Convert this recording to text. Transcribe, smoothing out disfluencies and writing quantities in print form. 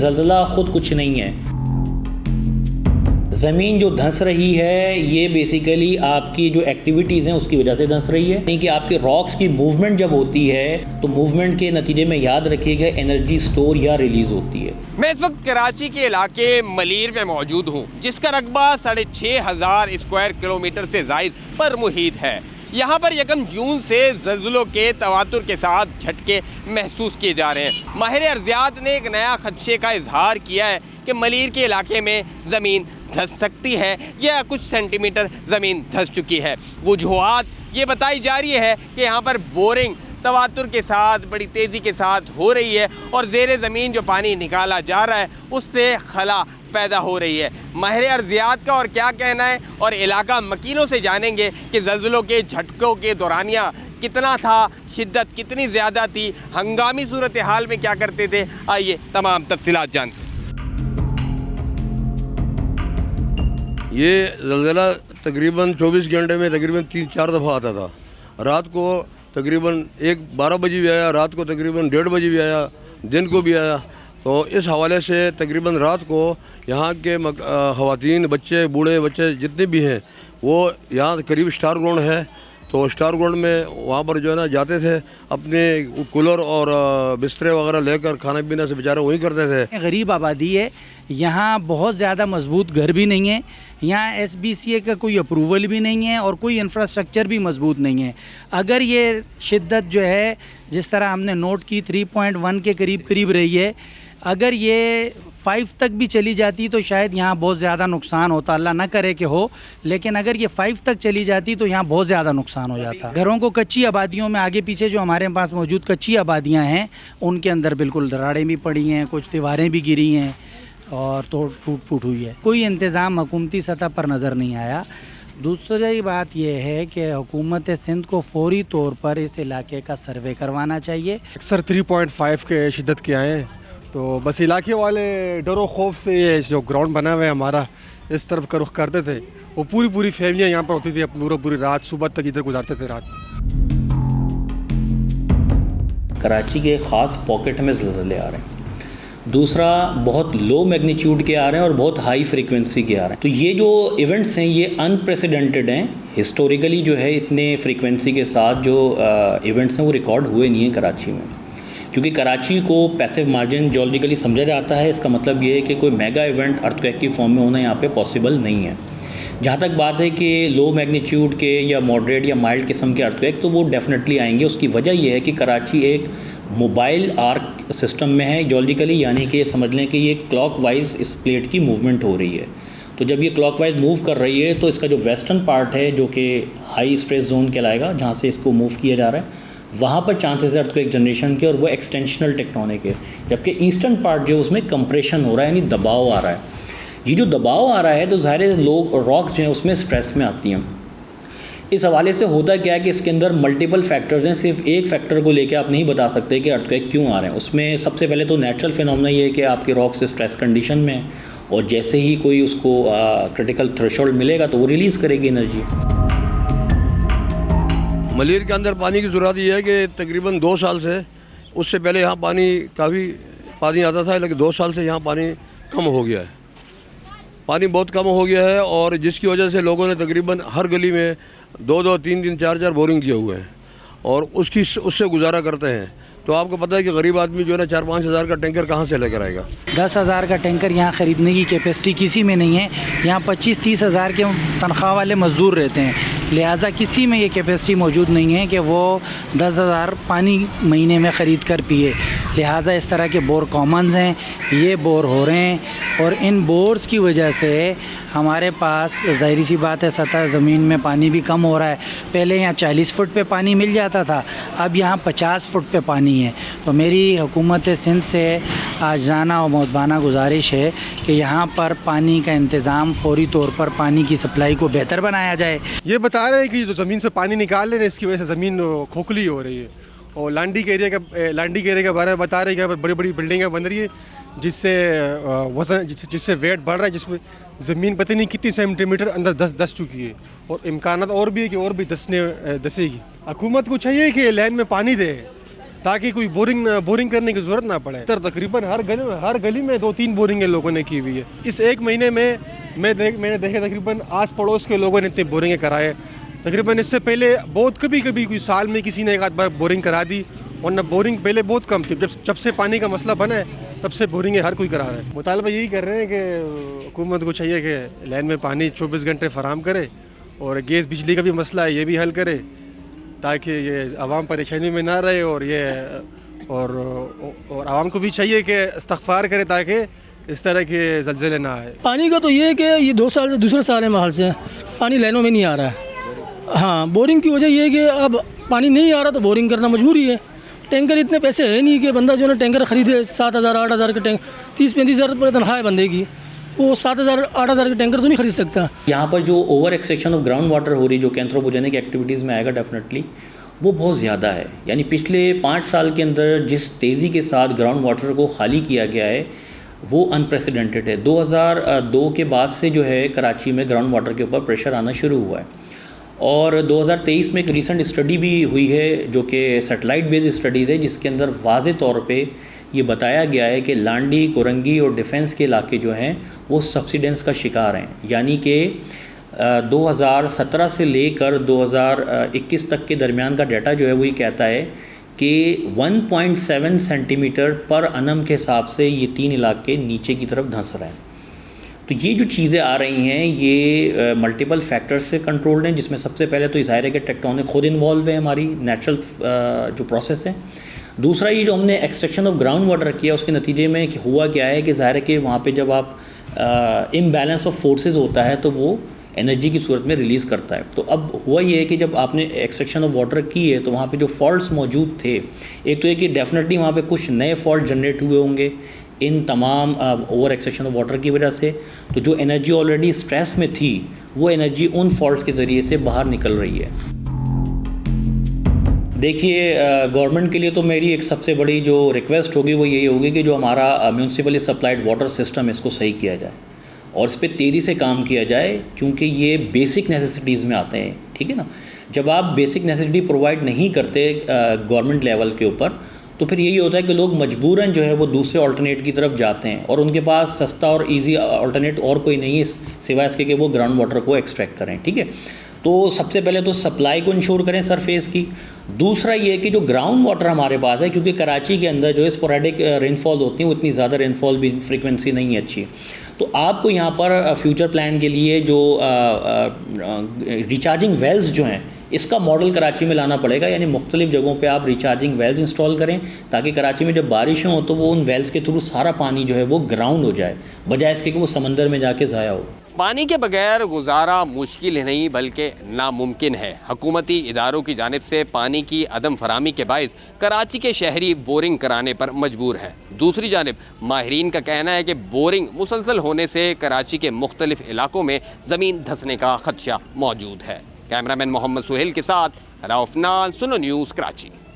ज़ल्ज़ला ख़ुद कुछ नहीं है। ज़मीन जो धंस रही है ये बेसिकली आपकी जो एक्टिविटीज़ हैं उसकी वजह से धंस रही है, नहीं कि आपके रॉक्स की मूवमेंट जब होती है तो मूवमेंट के नतीजे में याद रखिएगा एनर्जी स्टोर या रिलीज़ होती है। मैं इस वक्त कराची के इलाके मलीर में मौजूद हूँ, जिसका रकबा 6500 स्क्वायर किलोमीटर से ज़ायद पर मुहित है। यहाँ पर 1 जून से ज़ल्ज़लों के तवातुर के साथ झटके महसूस किए जा रहे हैं। माहिर अर्ज़ियात ने एक नया खदशे का इजहार किया है कि मलीर के इलाके में ज़मीन धंस सकती है या कुछ सेंटीमीटर ज़मीन धंस चुकी है। वजूहात ये बताई जा रही है कि यहाँ पर बोरिंग तवातुर के साथ बड़ी तेज़ी के साथ हो रही है और ज़ेरे ज़मीन जो पानी निकाला जा रहा है उससे खला पैदा हो रही है। माहिर अर्ज़ियात का और क्या कहना है और इलाका मकीनों से जानेंगे कि ज़ल्ज़लों के झटकों के दौरानिया कितना था, शिद्दत कितनी ज़्यादा थी, हंगामी सूरत हाल में क्या करते थे। आइए तमाम तफसीलात जानते हैं। ये ज़ल्ज़ला तकरीबन 24 घंटे में तकरीबन 3-4 दफ़ा आता था। रात को तकरीबन 12 बजे भी आया, रात को तकरीबन 1:30 बजे भी आया, दिन को भी आया। तो इस हवाले से तकरीबन रात को यहाँ के ख़वातीन, बच्चे, बूढ़े बच्चे जितने भी हैं वो यहाँ करीब स्टार ग्राउंड है, तो स्टार ग्राउंड में वहाँ पर जो है ना जाते थे, अपने कूलर और बिस्तरे वगैरह लेकर खाना पीना से बेचारे वहीं करते थे। गरीब आबादी है, यहाँ बहुत ज़्यादा मजबूत घर भी नहीं है, यहाँ SBCA का कोई अप्रूवल भी नहीं है और कोई इंफ्रास्ट्रक्चर भी मजबूत नहीं है। अगर ये शिद्दत जो है जिस तरह हमने नोट की 3.1 के करीब रही है, अगर ये 5 तक भी चली जाती तो शायद यहाँ बहुत ज़्यादा नुकसान होता, अल्लाह ना करे कि हो, लेकिन अगर ये 5 तक चली जाती तो यहाँ बहुत ज़्यादा नुकसान हो जाता। घरों को कच्ची आबादियों में आगे पीछे जो हमारे पास मौजूद कच्ची आबादियाँ हैं उनके अंदर बिल्कुल दरारें भी पड़ी हैं, कुछ दीवारें भी गिरी हैं और तो टूट फूट हुई है। कोई इंतज़ाम हुकूमती सतह पर नज़र नहीं आया। दूसरी बात यह है कि हुकूमत सिंध को फौरी तौर पर इस इलाके का सर्वे करवाना चाहिए। अक्सर 3.5 के शिद्दत के आए हैं, तो बस इलाके वाले डरो खौफ से ये जो ग्राउंड बना हुआ है हमारा इस तरफ का रुख करते थे। वो पूरी फैमिलियाँ यहाँ पर होती थी, पूरी रात सुबह तक इधर गुजारते थे रात। कराची के ख़ास पॉकेट में ज़ल्ज़ले आ रहे हैं, दूसरा बहुत लो मैग्नीट्यूड के आ रहे हैं और बहुत हाई फ्रीक्वेंसी के आ रहे हैं। तो ये जो इवेंट्स हैं ये अनप्रेसिडेंटेड हैं। हिस्टोरिकली जो है इतने फ्रीक्वेंसी के साथ जो इवेंट्स हैं वो रिकॉर्ड हुए नहीं हैं कराची में, क्योंकि कराची को पैसिव मार्जिन जियोलॉजिकली समझा जाता है। इसका मतलब ये है कि कोई मेगा इवेंट अर्थक्वेक की फॉर्म में होना यहाँ पे पॉसिबल नहीं है। जहाँ तक बात है कि लो मैग्नीट्यूड के या मॉडरेट या माइल्ड किस्म के अर्थक्वेक, तो वो डेफिनेटली आएंगे। उसकी वजह ये है कि कराची एक मोबाइल आर्क सिस्टम में है जियोलॉजिकली, यानी कि समझ लें कि ये क्लॉकवाइज इस प्लेट की मूवमेंट हो रही है। तो जब ये क्लॉकवाइज मूव कर रही है तो इसका जो वेस्टर्न पार्ट है जो कि हाई स्ट्रेस जोन कहलाएगा, जहाँ से इसको मूव किया जा रहा है, वहाँ पर चांसेस है अर्थक्वेक जनरेशन के और वो एक्सटेंशनल टेक्टोनिक है। जबकि ईस्टर्न पार्ट जो उसमें कंप्रेशन हो रहा है, यानी दबाव आ रहा है। ये जो दबाव आ रहा है तो ज़ाहिर है लोग रॉक्स जो हैं उसमें स्ट्रेस में आती हैं। इस हवाले से होता क्या है कि इसके अंदर मल्टीपल फैक्टर्स हैं, सिर्फ एक फैक्टर को लेकर आप नहीं बता सकते कि अर्थक्वेक क्यों आ रहे हैं। उसमें सबसे पहले तो नेचुरल फिनोमेना ये है कि आपके रॉक्स स्ट्रेस कंडीशन में है और जैसे ही कोई उसको क्रिटिकल थ्रेशोल्ड मिलेगा तो वो रिलीज़ करेगी एनर्जी। मलीर के अंदर पानी की ज़रूरत ये है कि तकरीबन 2 साल से, उससे पहले यहाँ काफ़ी पानी आता था, लेकिन 2 साल से यहाँ पानी कम हो गया है। पानी बहुत कम हो गया है और जिसकी वजह से लोगों ने तकरीबन हर गली में 2-2, 3-3, 4-4 बोरिंग किए हुए हैं और उससे गुजारा करते हैं। तो आपको पता है कि गरीब आदमी जो है ना 4-5 हज़ार का टैंकर कहाँ से लेकर आएगा। 10,000 का टैंकर यहाँ ख़रीदने की कैपेसिटी किसी में नहीं है। यहाँ 25-30 हज़ार के तनख्वाह वाले मज़दूर रहते हैं, लिहाजा किसी में ये कैपेसिटी मौजूद नहीं है कि वो 10,000 पानी महीने में ख़रीद कर पिए। लिहाजा इस तरह के बोर कॉमन्स हैं, ये बोर हो रहे हैं और इन बोर्स की वजह से हमारे पास ज़ाहिर सी बात है सतह ज़मीन में पानी भी कम हो रहा है। पहले यहाँ 40 फुट पे पानी मिल जाता था, अब यहाँ 50 फुट पे पानी है। तो मेरी हुकूमत सिंध से आजाना और मौदबाना गुजारिश है कि यहाँ पर पानी का इंतज़ाम फौरी तौर पर पानी की सप्लाई को बेहतर बनाया जाए। ये बता रहे हैं कि जो ज़मीन से पानी निकाल रहे हैं इसकी वजह से ज़मीन खोखली हो रही है। और लांडी के एरिया के बारे में बता रहे हैं कि यहाँ पर बड़ी बड़ी बिल्डिंगें बन रही है जिससे वज़न जिससे वेट बढ़ रहा है, जिसमें ज़मीन पता नहीं कितनी सेंटीमीटर अंदर धस चुकी है और इम्कानात और भी है कि और भी धसेगी। हुकूमत को चाहिए कि लैंड में पानी दे, ताकि कोई बोरिंग करने की ज़रूरत ना पड़े। तकरीबन हर गली में 2-3 बोरिंगें लोगों ने की हुई है। इस एक महीने में मैंने देखे तकरीबन आस पड़ोस के लोगों ने इतनी बोरिंगें कराए। तकरीबन इससे पहले बहुत कभी कोई साल में किसी ने एक आध बार बोरिंग करा दी, वरना बोरिंग पहले बहुत कम थी। जब से पानी का मसला बना है तब से बोरिंगें हर कोई करा रहा है। मुतालबा यही कर रहे हैं कि हुकूमत को चाहिए कि लाइन में पानी 24 घंटे फराहम करे और गैस बिजली का भी मसला है ये भी हल करे, ताकि ये आवाम परेशानी में ना रहे। और आवाम को भी चाहिए कि इस्तग़फ़ार करे ताकि इस तरह के ज़लज़ले ना आए। पानी का तो ये है कि ये 2 साल से दूसरे साल है महल से पानी लाइनों में नहीं आ रहा है। हाँ, बोरिंग की वजह ये है कि अब पानी नहीं आ रहा तो बोरिंग करना मजबूरी है। टैंकर इतने पैसे है नहीं कि बंदा जो है टैंकर ख़रीदे 7,000 8,000 के टैंक 30-35 हज़ार रुपये तनख्वाह है बंदे की, वो 7,000 8,000 के टैंकर तो नहीं खरीद सकता। यहाँ पर जो over extraction of ground water हो रही जो कि एंथ्रोपोजेनिक एक्टिविटीज़ में आएगा डेफिनेटली, वो बहुत ज़्यादा है। यानी पिछले 5 साल के अंदर जिस तेज़ी के साथ ग्राउंड वाटर को खाली किया गया है वो अनप्रेसिडेंटेड है। 2002 के बाद से जो है कराची में ग्राउंड वाटर के ऊपर प्रेशर आना शुरू हुआ है। और 2023 में एक रीसेंट स्टडी भी हुई है जो कि सैटेलाइट बेस्ड स्टडीज़ है, जिसके अंदर वाज़े तौर पे ये बताया गया है कि लांडी, कोरंगी और डिफेंस के इलाके जो हैं वो सब्सिडेंस का शिकार हैं। यानी कि 2017 से लेकर 2021 तक के दरमियान का डाटा जो है वो ये कहता है कि 1.7 सेंटीमीटर पर अनम के हिसाब से ये 3 इलाके नीचे की तरफ धंस रहे हैं। तो ये जो चीज़ें आ रही हैं ये मल्टीपल फैक्टर्स से कंट्रोल्ड हैं, जिसमें सबसे पहले तो ज़ाहिर है कि टेक्टोनिक खुद इन्वॉल्व है, हमारी नेचुरल जो प्रोसेस है। दूसरा ये जो हमने एक्सट्रैक्शन ऑफ ग्राउंड वाटर किया उसके नतीजे में हुआ क्या है कि ज़ाहिर है कि वहाँ पे जब आप इम्बैलेंस ऑफ फोर्सेस होता है तो वो एनर्जी की सूरत में रिलीज़ करता है। तो अब हुआ ये है कि जब आपने एक्सट्रैक्शन ऑफ वाटर की है तो वहाँ पे जो फॉल्ट्स मौजूद थे, एक तो ये कि डेफिनेटली वहाँ पे कुछ नए फॉल्ट जनरेट हुए होंगे इन तमाम ओवर एक्सट्रैक्शन ऑफ वाटर की वजह से। तो जो एनर्जी ऑलरेडी स्ट्रेस में थी वो एनर्जी उन फॉल्ट्स के ज़रिए से बाहर निकल रही है। देखिए, गवर्नमेंट के लिए तो मेरी एक सबसे बड़ी जो रिक्वेस्ट होगी वो यही होगी कि जो हमारा म्यूनसिपली सप्लाइड वाटर सिस्टम है इसको सही किया जाए और इस पर तेज़ी से काम किया जाए, क्योंकि ये बेसिक नेसेसिटीज़ में आते हैं। ठीक है ना, जब आप बेसिक नेसेसिटी प्रोवाइड नहीं करते गवर्नमेंट लेवल के ऊपर तो फिर यही होता है कि लोग मजबूरन जो है वो दूसरे ऑल्टरनेट की तरफ जाते हैं और उनके पास सस्ता और इजी ऑल्टरनेट और कोई नहीं है सिवाय इसके कि वो ग्राउंड वाटर को एक्सट्रैक्ट करें। ठीक है, तो सबसे पहले तो सप्लाई को इंश्योर करें सरफेस की। दूसरा ये कि जो ग्राउंड वाटर हमारे पास है, क्योंकि कराची के अंदर जो स्पोरेडिक रेनफॉल होती है वो इतनी ज़्यादा रेनफॉल भी फ्रीक्वेंसी नहीं है अच्छी, तो आपको यहाँ पर फ्यूचर प्लान के लिए जो रिचार्जिंग वेल्स जो हैं इसका मॉडल कराची में लाना पड़ेगा। यानी मुख्तलिफ जगहों पे आप रिचार्जिंग वेल्स इंस्टॉल करें ताकि कराची में जब बारिश हो तो वो उन वेल्स के थ्रू सारा पानी जो है वो ग्राउंड हो जाए, बजाय इसके कि वो समंदर में जाके ज़ाया हो। पानी के बगैर गुजारा मुश्किल नहीं बल्कि नामुमकिन है। हुकूमती इदारों की जानिब से पानी की अदम फरामी के बाइस कराची के शहरी बोरिंग कराने पर मजबूर हैं। दूसरी जानिब माहिरीन का कहना है कि बोरिंग मुसलसल होने से कराची के मुख्तलिफ इलाकों में ज़मीन धंसने का खदशा मौजूद है। कैमरामैन मोहम्मद सुहेल के साथ रऊफ नाज, सुनो न्यूज़, कराची।